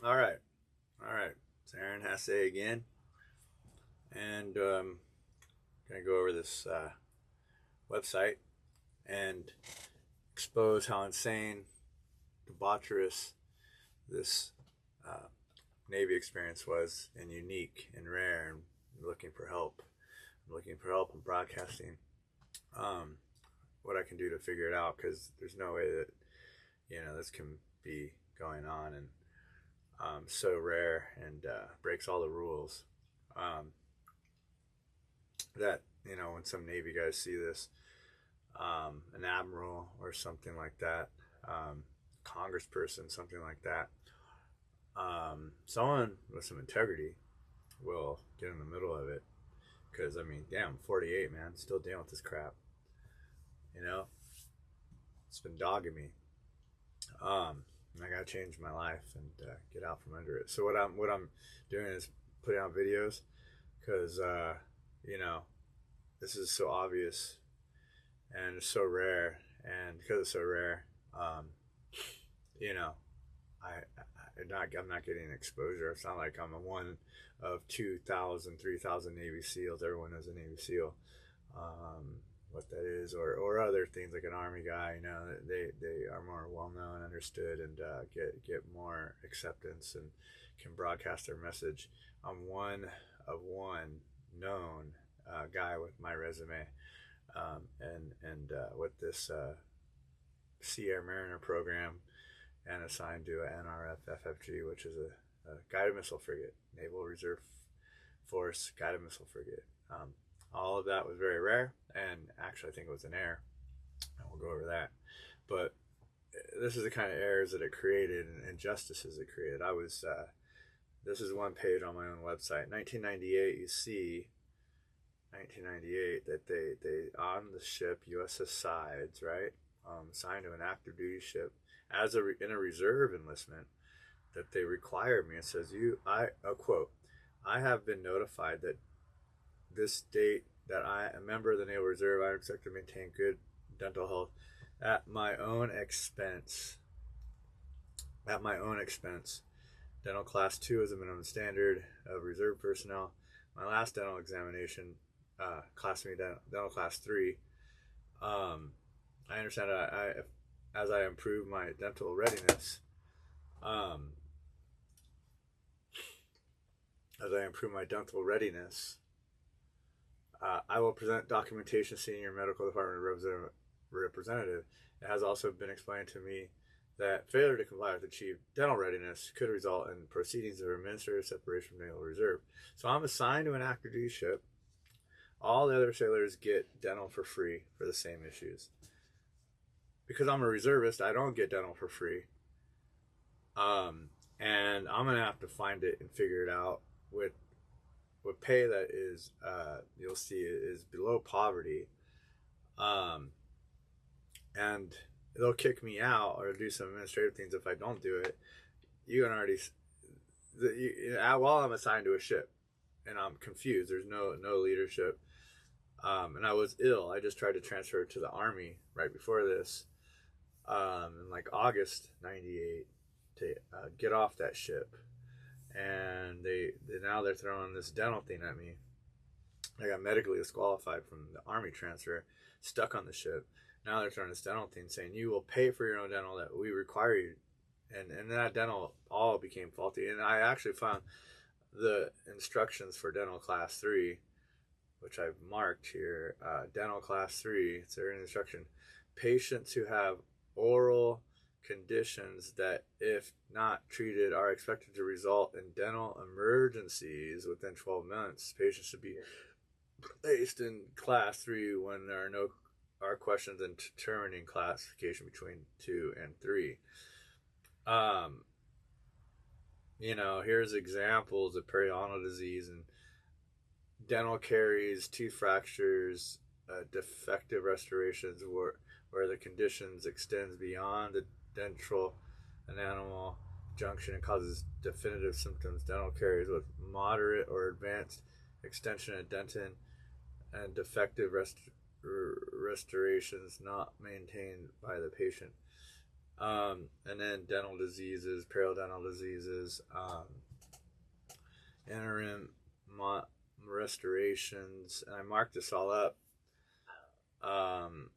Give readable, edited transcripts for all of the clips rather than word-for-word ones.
All right. All right. It's Aaron Hassay again. And going to go over this website and expose how insane, debaucherous this uh, Navy experience was, and unique and rare, and looking for help. I'm looking for help in broadcasting. Um, what I can do to figure it out, because there's no way that, this can be going on, and so rare, and breaks all the rules. Um, that when some Navy guys see this, an admiral or something like that, congressperson, something like that, someone with some integrity will get in the middle of it. Because, I mean, damn, I'm 48, man, still dealing with this crap. It's been dogging me. And I gotta change my life and get out from under it. So what I'm doing is putting out videos, because you know this is so obvious and it's so rare, and because it's so rare, um, you know, I'm not getting exposure. It's not like I'm a one of 2,000, 3,000 Navy SEALs. Everyone knows a Navy SEAL. What that is, or other things like an Army guy. They are more well known, understood, and get more acceptance and can broadcast their message. I'm one of one known guy with my resume, and with this Sea Air Mariner program, and assigned to an NRF FFG, which is a guided missile frigate, Naval Reserve Force guided missile frigate. All of that was very rare, and actually I think it was an error, and we'll go over that. But this is the kind of errors that it created, and injustices it created. This is one page on my own website. 1998, you see 1998 that they on the ship USS Sides, right, signed to an active duty ship as in a reserve enlistment, that they required me. It says, a quote, "I have been notified that this date that I, a member of the Naval Reserve, I expect to maintain good dental health at my own expense. At my own expense. Dental class 2 is a minimum standard of reserve personnel. My last dental examination classed me dental class 3. I understand as I improve my dental readiness, um, I will present documentation to Senior Medical Department Representative. It has also been explained to me that failure to comply with achieved dental readiness could result in proceedings of administrative separation from Naval Reserve." So I'm assigned to an active duty ship. All the other sailors get dental for free for the same issues. Because I'm a reservist, I don't get dental for free. And I'm going to have to find it and figure it out with pay that is, you'll see, is below poverty. And they'll kick me out or do some administrative things if I don't do it. You can already, while I'm assigned to a ship, and I'm confused. There's no leadership, and I was ill. I just tried to transfer to the Army right before this, in like August '98, to get off that ship, and now they're throwing this dental thing at me. I got medically disqualified from the Army transfer, stuck on the ship. Now they're throwing this dental thing, saying you will pay for your own dental that we require you, and that dental all became faulty. And I actually found the instructions for dental class 3, which I've marked here. Dental class 3, it's their instruction: patients who have oral conditions that, if not treated, are expected to result in dental emergencies within 12 months. Patients should be placed in class 3 when there are questions in determining classification between 2 and 3. Here's examples of periodontal disease and dental caries, tooth fractures, defective restorations where the conditions extends beyond the dental enamel junction and causes definitive symptoms. Dental caries with moderate or advanced extension of dentin and defective restorations not maintained by the patient. And then dental diseases, periodontal diseases, interim restorations, and I marked this all up um,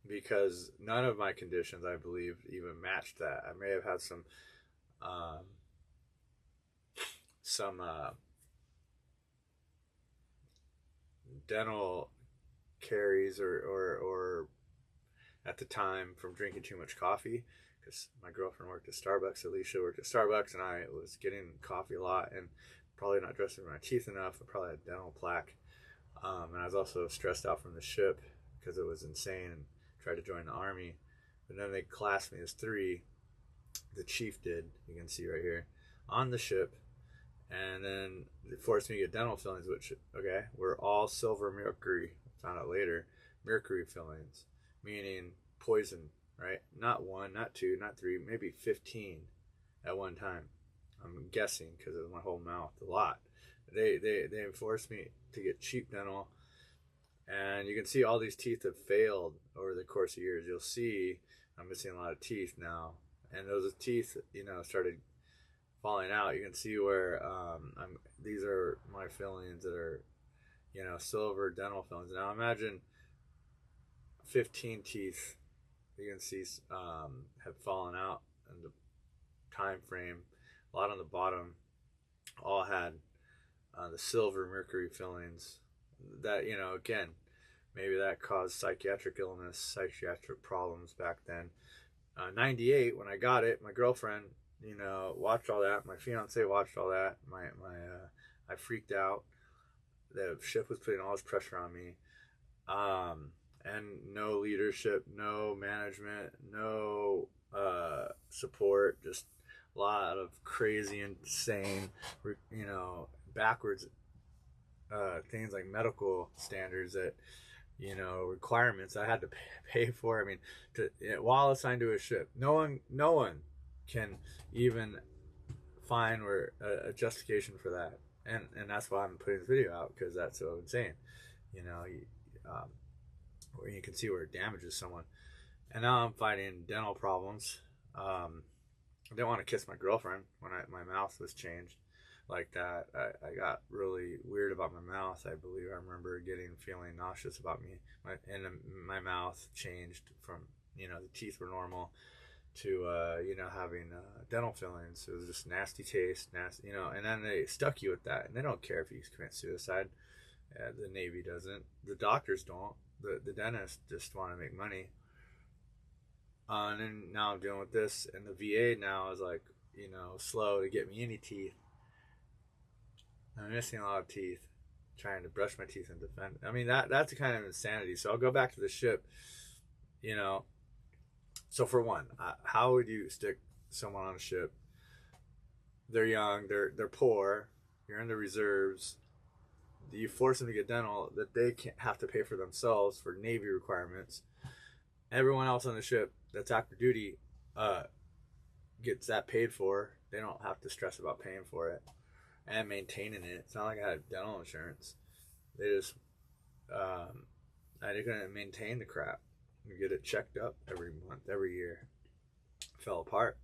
because none of my conditions, I believe, even matched that. I may have had um, some dental caries or at the time from drinking too much coffee, because my girlfriend worked at Starbucks. Alicia worked at Starbucks, and I was getting coffee a lot and probably not dressing my teeth enough. I probably had dental plaque. And I was also stressed out from the ship because it was insane, and tried to join the army. But then they classed me as 3. The chief did, you can see right here, on the ship. And then they forced me to get dental fillings, which, okay, were all silver mercury. Found out later. Mercury fillings, meaning poison, right? Not 1, not 2, not 3, maybe 15 at one time. I'm guessing because of my whole mouth, a lot. They forced me to get cheap dental, and you can see all these teeth have failed over the course of years. You'll see I'm missing a lot of teeth now, and those teeth, started falling out. You can see where these are my fillings that are, silver dental fillings. Now imagine 15 teeth you can see have fallen out in the time frame. A lot on the bottom all had the silver mercury fillings. That, again, maybe that caused psychiatric illness, psychiatric problems back then. 98, when I got it, my girlfriend, watched all that. My fiance watched all that. I freaked out. The ship was putting all this pressure on me. And no leadership, no management, no support, just a lot of crazy, insane, backwards things like medical standards that, requirements I had to pay for. I mean, while assigned to a ship, no one can even find where a justification for that. And that's why I'm putting this video out, because that's so insane. Where you can see where it damages someone. And now I'm fighting dental problems. I didn't want to kiss my girlfriend when my mouth was changed like that. I got really weird about my mouth. I believe I remember feeling nauseous about me. My mouth changed from, the teeth were normal to, having dental fillings. It was just nasty taste, and then they stuck you with that. And they don't care if you commit suicide. The Navy doesn't. The doctors don't. The dentists just want to make money. And then now I'm dealing with this, and the VA now is like, slow to get me any teeth. I'm missing a lot of teeth, trying to brush my teeth and defend. I mean, that's a kind of insanity. So I'll go back to the ship. So for one, how would you stick someone on a ship? They're young, they're poor, you're in the reserves. You force them to get dental that they can't have to pay for themselves for Navy requirements. Everyone else on the ship that's active duty gets that paid for. They don't have to stress about paying for it and maintaining it. It's not like I had dental insurance. They just they're gonna maintain the crap and get it checked up every month, every year. Fell apart.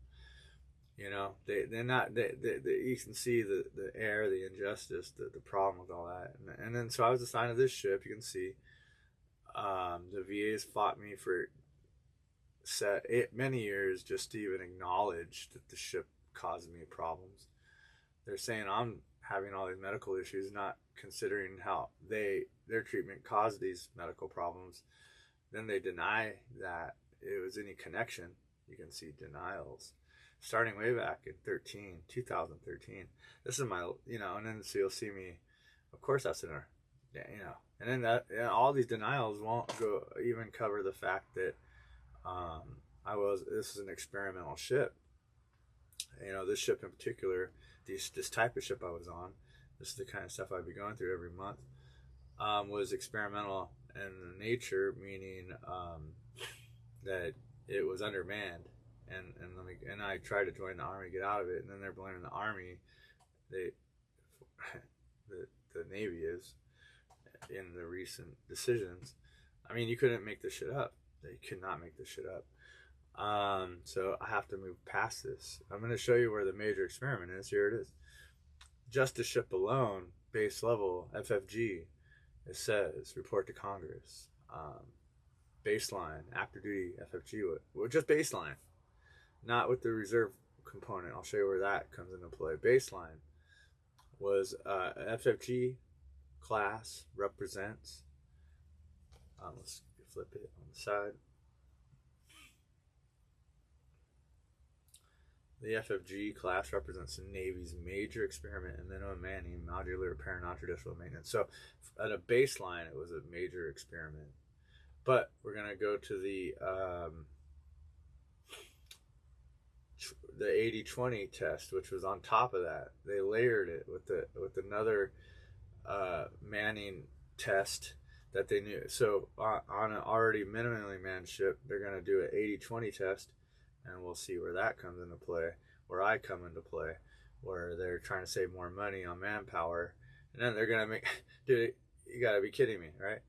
They're not. You can see the air, the injustice, the problem with all that, and then so I was assigned to this ship. You can see the VAs fought me for many years just to even acknowledge that the ship caused me problems. They're saying I'm having all these medical issues, not considering how their treatment caused these medical problems. Then they deny that it was any connection. You can see denials starting way back in 2013. This is my, and then so you'll see me, of course that's in our, and then all these denials won't go even cover the fact that this is an experimental ship. This ship in particular, this type of ship I was on, this is the kind of stuff I'd be going through every month, was experimental in nature, meaning that it was undermanned. And I tried to join the army to get out of it, and then they're blaming the army. The Navy is in the recent decisions. I mean, you couldn't make this shit up. They could not make this shit up. So I have to move past this. I'm going to show you where the major experiment is. Here it is. Just a ship alone, base level, FFG, it says, report to Congress. Baseline, active duty FFG, just baseline, not with the reserve component. I'll show you where that comes into play. Baseline was FFG class represents, let's flip it on the side. The FFG class represents the Navy's major experiment in minimum manning, modular repair, and non-traditional maintenance. So at a baseline, it was a major experiment. But we're going to go to the 80-20 test, which was on top of that. They layered it with another manning test that they knew. So on an already minimally manned ship, they're going to do an 80-20 test, and we'll see where that comes into play, where I come into play, where they're trying to save more money on manpower. And then they're going to make, dude, you got to be kidding me, right?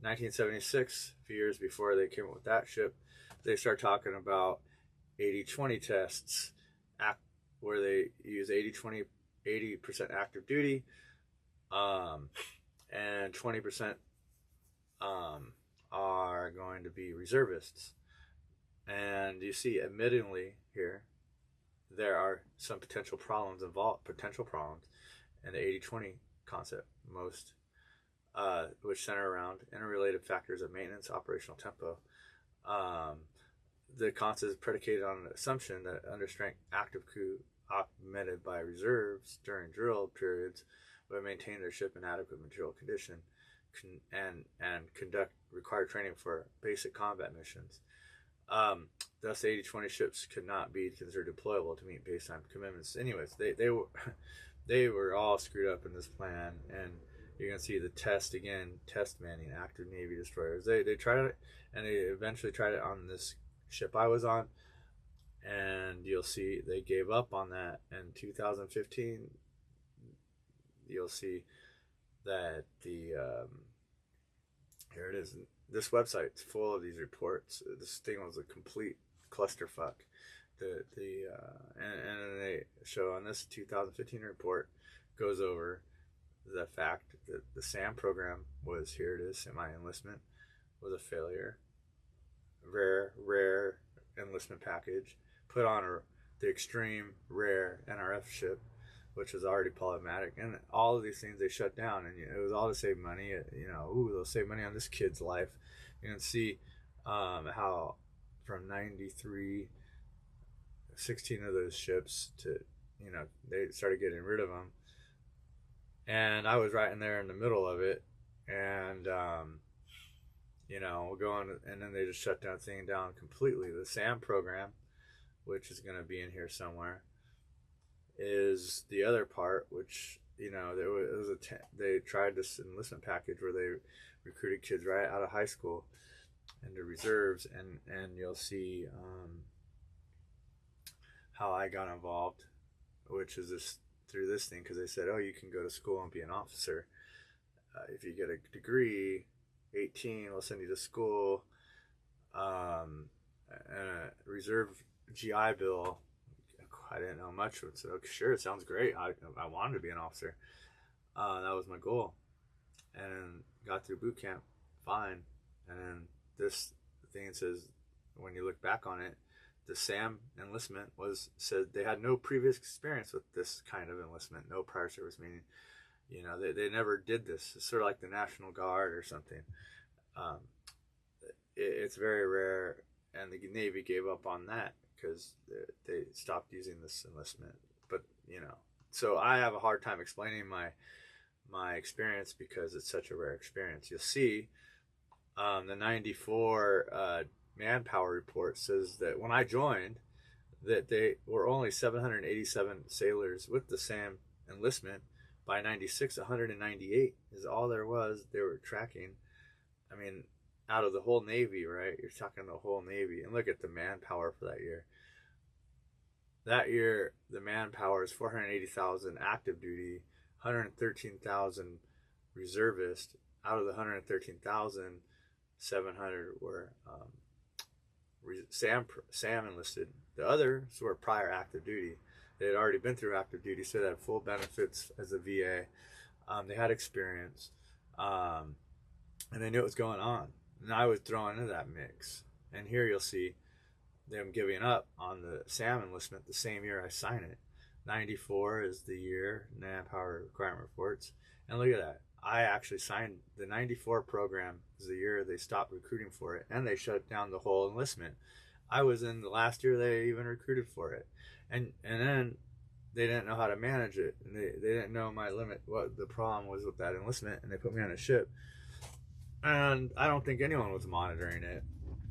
1976, a few years before they came up with that ship, they start talking about 80-20 tests, where they use 80% active duty, and 20% are going to be reservists. And you see, admittedly here, there are some potential problems involved, in the 80-20 concept, which center around interrelated factors of maintenance, operational tempo. The concept is predicated on an assumption that understrength active crew augmented by reserves during drill periods would maintain their ship in adequate material condition and conduct required training for basic combat missions. Thus, 80-20 ships could not be considered deployable to meet baseline commitments. Anyways, they were all screwed up in this plan, and you're gonna see the test manning active Navy destroyers. They tried it, and they eventually tried it on this ship I was on, and you'll see they gave up on that. In 2015, you'll see that here it is. This website's full of these reports. This thing was a complete clusterfuck. And they show on this 2015 report goes over the fact that the SAM program was, here it is, semi-enlistment, was a failure. Rare enlistment package, put on the extreme rare NRF ship, which was already problematic, and all of these things they shut down, and it was all to save money. They'll save money on this kid's life. You can see how from 93, 16 of those ships to, they started getting rid of them, and I was right in there in the middle of it, and going, and then they just shut that thing down completely. The SAM program, which is going to be in here somewhere, is the other part, which they tried this enlistment package where they recruited kids right out of high school into reserves, and you'll see how I got involved, which is through this thing, because they said, oh, you can go to school and be an officer if you get a degree. 18, we'll send you to school. And a reserve GI Bill, I didn't know much. I said, okay, sure, it sounds great. I wanted to be an officer. That was my goal. And got through boot camp, fine. And then this thing says, when you look back on it, the SAM enlistment said they had no previous experience with this kind of enlistment, no prior service, meaning, they never did this. It's sort of like the National Guard or something. It's very rare, and the Navy gave up on that because they stopped using this enlistment. But so I have a hard time explaining my experience because it's such a rare experience. You'll see the 94 manpower report says that when I joined, that they were only 787 sailors with the SAM enlistment. By 96, 198 is all there was. They were tracking. I mean, out of the whole Navy, right? You're talking the whole Navy. And look at the manpower for that year. That year, the manpower is 480,000 active duty, 113,000 reservists. Out of the 113,000, 700 were Sam enlisted. The others were prior active duty. They had already been through active duty, so they had full benefits as a VA. They had experience, and they knew what was going on. And I was thrown into that mix. And here you'll see them giving up on the SAM enlistment the same year I sign it. 94 is the year, Manpower Requirement Reports. And look at that. I actually signed the 94 program is the year they stopped recruiting for it, and they shut down the whole enlistment. I was in the last year they even recruited for it. And then they didn't know how to manage it. And they didn't know my limit, what the problem was with that enlistment, and they put me on a ship. And I don't think anyone was monitoring it.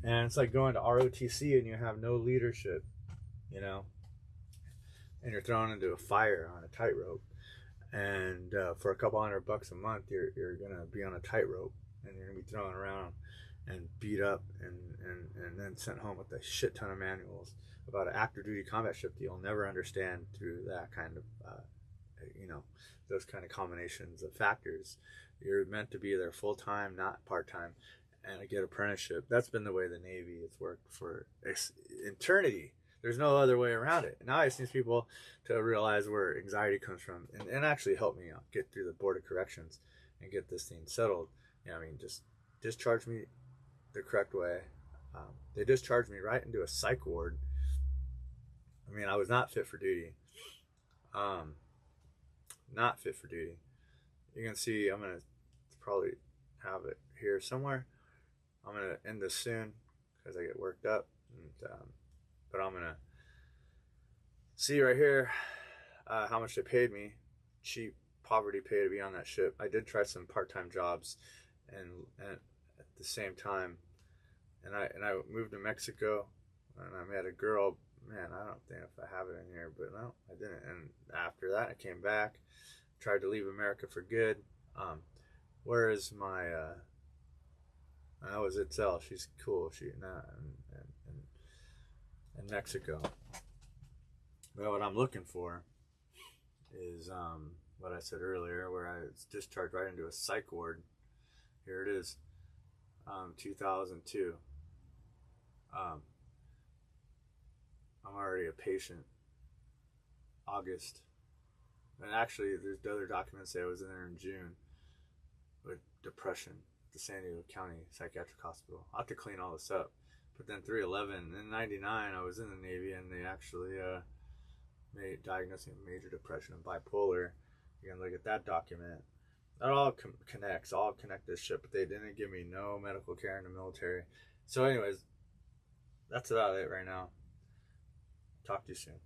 And it's like going to ROTC and you have no leadership, you know, and you're thrown into a fire on a tightrope. And for a couple $100 a month, you're gonna be on a tightrope, and you're gonna be thrown around and beat up, and then sent home with a shit ton of manuals about an active duty combat ship that you'll never understand through that kind of, you know, those kind of combinations of factors. You're meant to be there full time, not part time, and get apprenticeship. That's been the way the Navy has worked for eternity. There's no other way around it. Now I just need people to realize where anxiety comes from, and actually help me out, get through the Board of Corrections and get this thing settled. You know, I mean, just discharge me the correct way. They discharged me right into a psych ward. I mean, I was not fit for duty. Not fit for duty. You can see, I'm going to probably have it here somewhere. I'm going to end this soon because I get worked up. And, but I'm going to see right here how much they paid me. Cheap poverty pay to be on that ship. I did try some part-time jobs and at the same time. And I moved to Mexico, and I met a girl. Man, I don't think if I have it in here, but no, I didn't. And after that, I came back, tried to leave America for good. Where is my? That was Itzel. She's cool. She in Mexico. But what I'm looking for is what I said earlier, where I was discharged right into a psych ward. Here it is, 2002. I'm already a patient. August. And actually, there's other documents that I was in there in June with depression at the San Diego County Psychiatric Hospital. I'll have to clean all this up. But then 3/11, in 99, I was in the Navy, and they actually diagnosed me with major depression and bipolar. You can look at that document. That all connects, all connect this shit, but they didn't give me no medical care in the military. So anyways, that's about it right now. Talk to you soon.